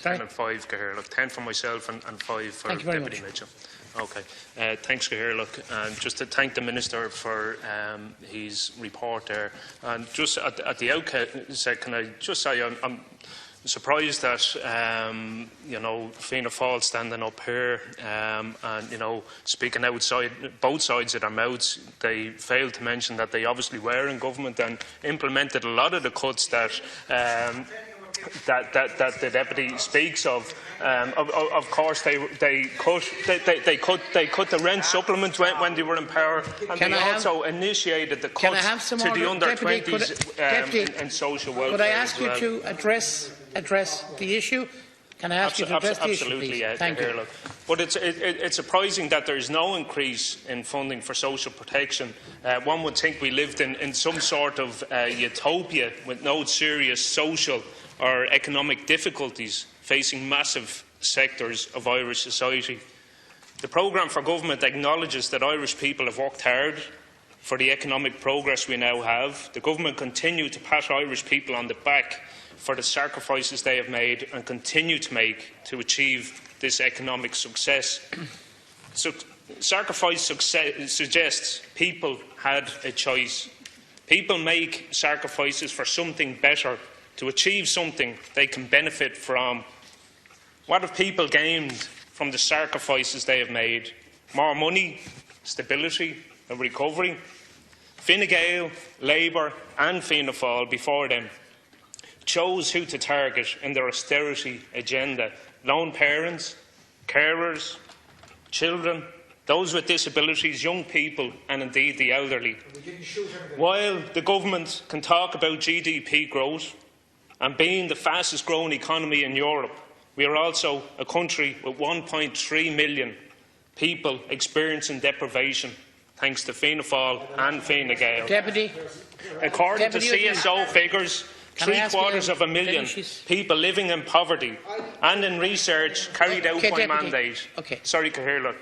Sorry? 10 and 5, Cahirlock. 10 for myself and 5 for Deputy Mitchell. Okay. Thanks, Cahirlock. And just to thank the Minister for his report there. And just at the outset, can I just say I'm surprised that Fianna Fáil standing up here and speaking outside both sides of their mouths. They failed to mention that they obviously were in government and implemented a lot of the cuts that the deputy speaks of. Of course, they cut the rent supplement when they were in power, and they also initiated the cuts to the under-20s and social welfare. Could I ask you to address the issue? Can I ask you to address the issue, please? Thank you. But it's surprising that there is no increase in funding for social protection. One would think we lived in some sort of utopia with no serious social or economic difficulties facing massive sectors of Irish society. The programme for government acknowledges that Irish people have worked hard for the economic progress we now have. The government continue to pat Irish people on the back for the sacrifices they have made and continue to make to achieve this economic success. Sacrifice success suggests people had a choice. People make sacrifices for something better, to achieve something they can benefit from. What have people gained from the sacrifices they have made? More money, stability and recovery. Fine Gael, Labour and Fianna Fáil before them chose who to target in their austerity agenda: lone parents, carers, children, those with disabilities, young people and indeed the elderly. While the government can talk about GDP growth and being the fastest growing economy in Europe, we are also a country with 1.3 million people experiencing deprivation, thanks to Fianna Fáil and Fine Gael. Deputy. According to CSO figures, 750,000 people living in poverty, and in research carried out by mandate. Sorry, Cahirlock,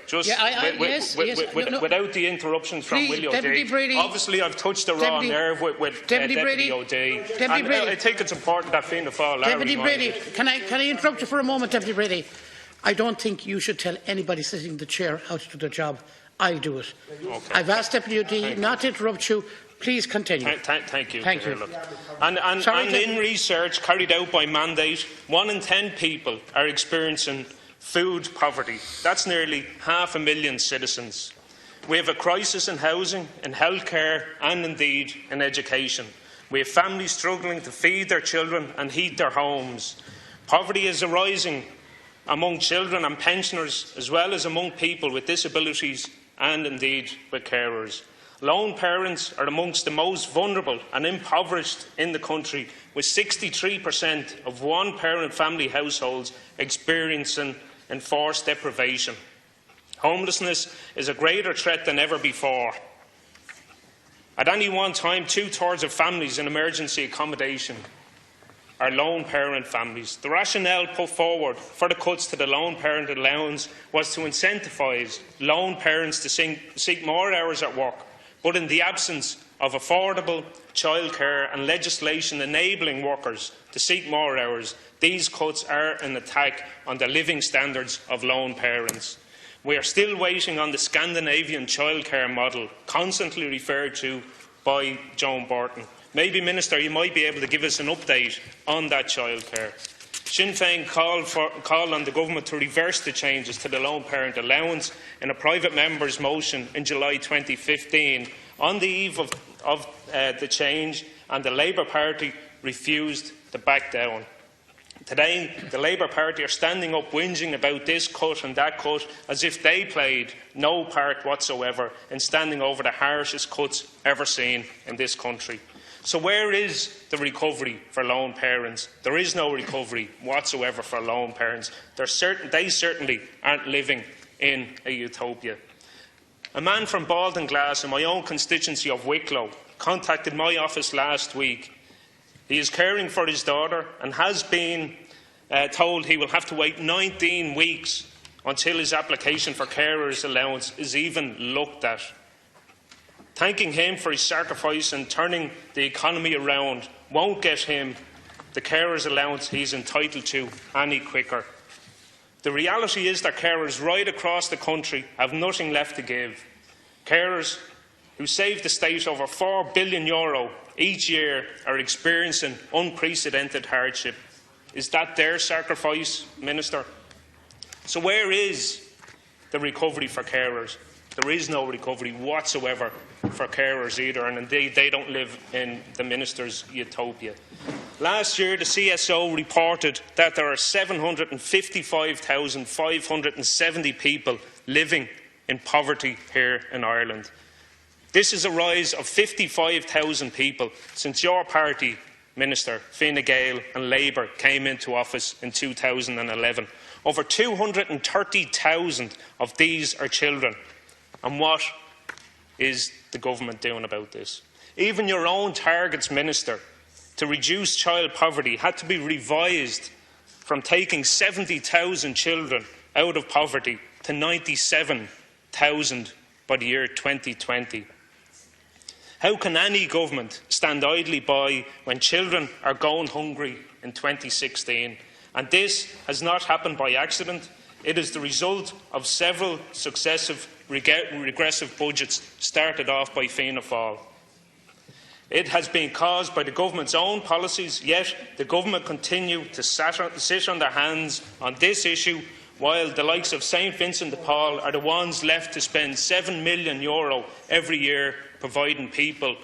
without the interruptions from Willie O'Day. Obviously, I've touched the raw nerve with Deputy O'Day. I think it's important that Fianna Fáil. Deputy Brady, can I interrupt you for a moment, Deputy Brady? I don't think you should tell anybody sitting in the chair how to do their job. I do it. Okay. I've asked Deputy O'Day not to interrupt you. Please continue. Thank you. Thank you. And in research carried out by mandate, 1 in 10 people are experiencing food poverty. That's nearly 500,000 citizens. We have a crisis in housing, in healthcare and indeed in education. We have families struggling to feed their children and heat their homes. Poverty is arising among children and pensioners, as well as among people with disabilities and indeed with carers. Lone parents are amongst the most vulnerable and impoverished in the country, with 63% of one-parent family households experiencing enforced deprivation. Homelessness is a greater threat than ever before. At any one time, 2/3 of families in emergency accommodation are lone parent families. The rationale put forward for the cuts to the lone parent allowance was to incentivise lone parents to seek more hours at work. But in the absence of affordable childcare and legislation enabling workers to seek more hours, these cuts are an attack on the living standards of lone parents. We are still waiting on the Scandinavian childcare model, constantly referred to by Joan Burton. Maybe, Minister, you might be able to give us an update on that childcare. Sinn Féin called on the Government to reverse the changes to the lone parent allowance in a private member's motion in July 2015. On the eve of the change, and the Labour Party refused to back down. Today, the Labour Party are standing up whinging about this cut and that cut as if they played no part whatsoever in standing over the harshest cuts ever seen in this country. So where is the recovery for lone parents? There is no recovery whatsoever for lone parents. They certainly aren't living in a utopia. A man from Baldenglass in my own constituency of Wicklow contacted my office last week. He is caring for his daughter and has been told he will have to wait 19 weeks until his application for carers allowance is even looked at. Thanking him for his sacrifice and turning the economy around won't get him the carer's allowance he is entitled to any quicker. The reality is that carers right across the country have nothing left to give. Carers who save the state over €4 billion each year are experiencing unprecedented hardship. Is that their sacrifice, Minister? So where is the recovery for carers? There is no recovery whatsoever for carers either, and indeed they don't live in the Minister's utopia. Last year, the CSO reported that there are 755,570 people living in poverty here in Ireland. This is a rise of 55,000 people since your party, Minister, Fine Gael and Labour came into office in 2011. Over 230,000 of these are children. And what is the government doing about this? Even your own targets, Minister, to reduce child poverty had to be revised from taking 70,000 children out of poverty to 97,000 by the year 2020. How can any government stand idly by when children are going hungry in 2016? And this has not happened by accident. It is the result of several successive regressive budgets started off by Fianna Fáil. It has been caused by the government's own policies, yet the government continue to sit on their hands on this issue, while the likes of St Vincent de Paul are the ones left to spend €7 million every year providing people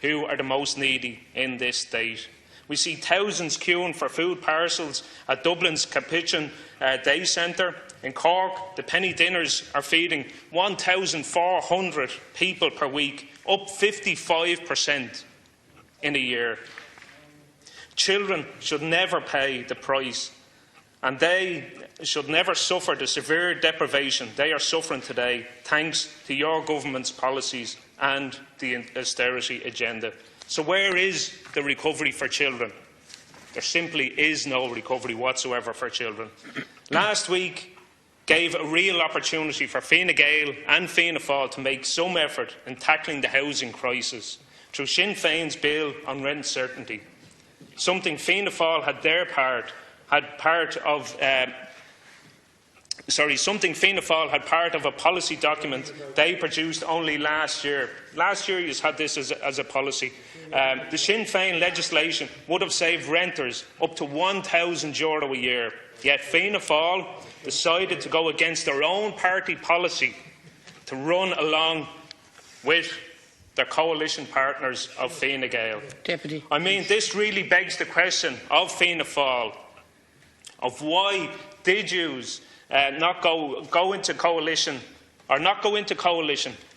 who are the most needy in this state. We see thousands queuing for food parcels at Dublin's Capuchin Day Centre. In Cork, the penny dinners are feeding 1,400 people per week, up 55% in a year. Children should never pay the price, and they should never suffer the severe deprivation they are suffering today, thanks to your government's policies and the austerity agenda. So where is the recovery for children? There simply is no recovery whatsoever for children. Last week gave a real opportunity for Fine Gael and Fianna Fáil to make some effort in tackling the housing crisis through Sinn Féin's bill on rent certainty, something Fianna Fáil had part of a policy document they produced only last year. Last year you had this as a policy. The Sinn Féin legislation would have saved renters up to €1,000 a year, yet Fianna Fáil decided to go against their own party policy to run along with their coalition partners of Fine Gael. Deputy. I mean, this really begs the question of Fianna Fáil of why did you not go into coalition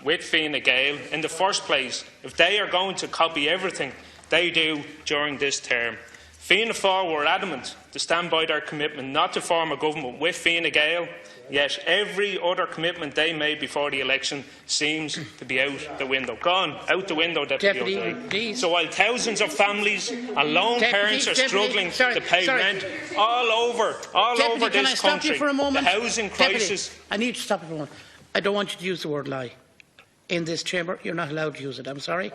with Fine Gael in the first place if they are going to copy everything they do during this term. Fianna Fáil were adamant to stand by their commitment not to form a government with Fine Gael, yet every other commitment they made before the election seems to be out the window. Gone out the window, Deputy O'Day. So while thousands of families and lone parents are struggling to pay rent all over this country, the housing crisis... Deputy, I need to stop you for a moment. I don't want you to use the word lie. In this chamber, you're not allowed to use it. I'm sorry.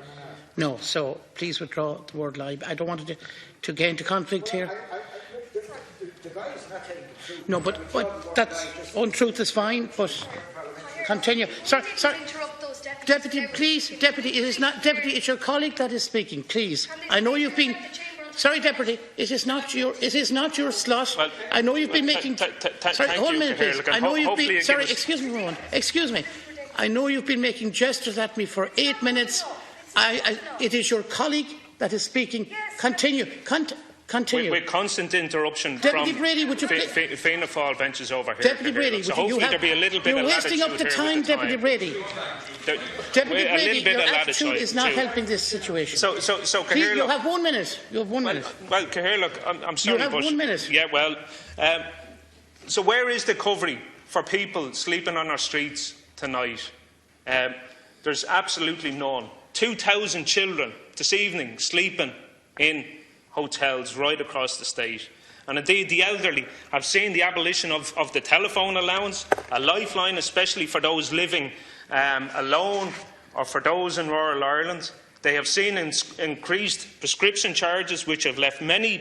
No, so please withdraw the word lie. I don't want to get into conflict here. No, but that's untruth is fine, but continue. Sorry. Deputy, please, Deputy, it is not Deputy, it's your colleague that is speaking, please. I know you've been sorry, Deputy, it is not your slot. Well, I know you've been making sorry, hold a minute, please. I know you've been sorry, excuse me for a moment. Excuse me. I know you've been making gestures at me for 8 minutes. It is your colleague that is speaking. Continue. Continue. With constant interruption Deputy from Brady, would you Fianna Fáil benches over here. Deputy Brady, so hopefully there'll be a little bit you're of wasting up the time, Deputy Brady. Deputy Brady, your attitude is not helping this situation. So please, you have 1 minute. You have 1 minute. Well, Cahir, look, I'm sorry, you have 1 minute. Yeah, well, so where is the recovery for people sleeping on our streets tonight? There's absolutely none. 2,000 children this evening sleeping in hotels right across the state. And indeed, the elderly have seen the abolition of the telephone allowance, a lifeline especially for those living alone or for those in rural Ireland. They have seen increased prescription charges, which have left many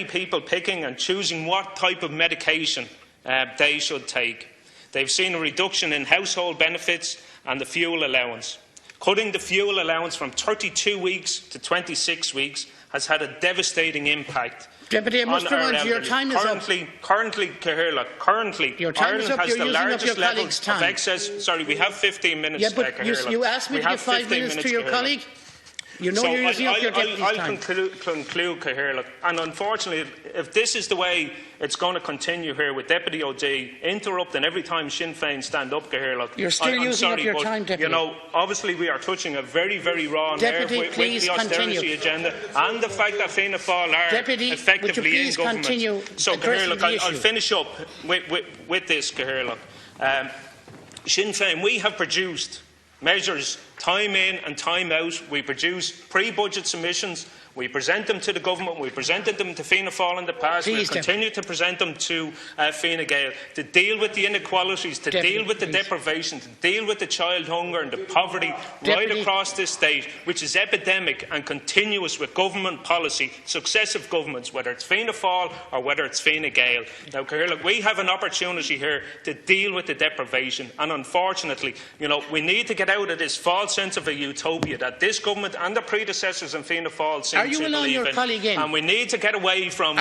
people picking and choosing what type of medication they should take. They've seen a reduction in household benefits and the fuel allowance. Cutting the fuel allowance from 32 weeks to 26 weeks has had a devastating impact. Deputy, I must remind you, your time is up. Currently, your time Ireland is up. has You're the using largest up your level colleague's time. of excess. Sorry, we have 15 minutes. Yeah, but you asked me to give 5 minutes to your colleague. You know you're using up your deputy's time. I'll conclude, Cahirla. And unfortunately, if this is the way it's going to continue here with Deputy O'D interrupting every time Sinn Féin stand up, Cahirla, you're still using up your time, Deputy. You know, obviously we are touching a very, very raw nerve with the austerity agenda and the fact that Fianna Fáil are effectively in government. So, Cahirla, I'll finish up with this, Cahirla. Sinn Féin, we have produced measures time in and time out. We produce pre-budget submissions. We present them to the government. We presented them to Fianna Fáil in the past. We continue to present them to Fine Gael to deal with the inequalities, to deal with the deprivation, to deal with the child hunger and the poverty right across this state, which is epidemic and continuous with government policy, successive governments, whether it's Fianna Fáil or whether it's Fine Gael. Now, Cahirla, we have an opportunity here to deal with the deprivation, and unfortunately, you know, we need to get out of this false sense of a utopia that this government and the predecessors in Fianna Fáil seem to believe in. And we need to get away from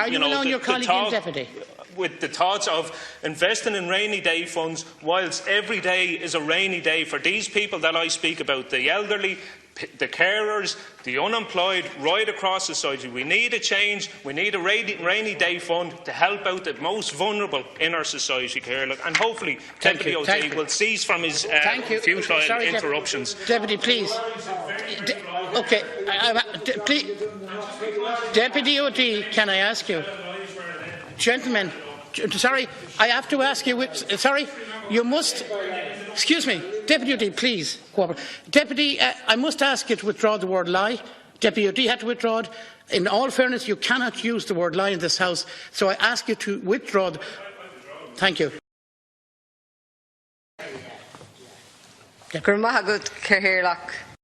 with the thoughts of investing in rainy day funds, whilst every day is a rainy day for these people that I speak about, the elderly, the carers, the unemployed, right across society. We need a change. We need a rainy day fund to help out the most vulnerable in our society, Cahirla. And hopefully Deputy O'D will cease from his futile interruptions. Deputy, please. Okay. Deputy O'D, can I ask you? Gentlemen, sorry, I have to ask you. Sorry, you must. Excuse me, Deputy O'D, please cooperate. Deputy, I must ask you to withdraw the word lie. Deputy O'D had to withdraw it. In all fairness, you cannot use the word lie in this House, so I ask you to withdraw. Thank you. Gur maithfidh Cathaoirleach.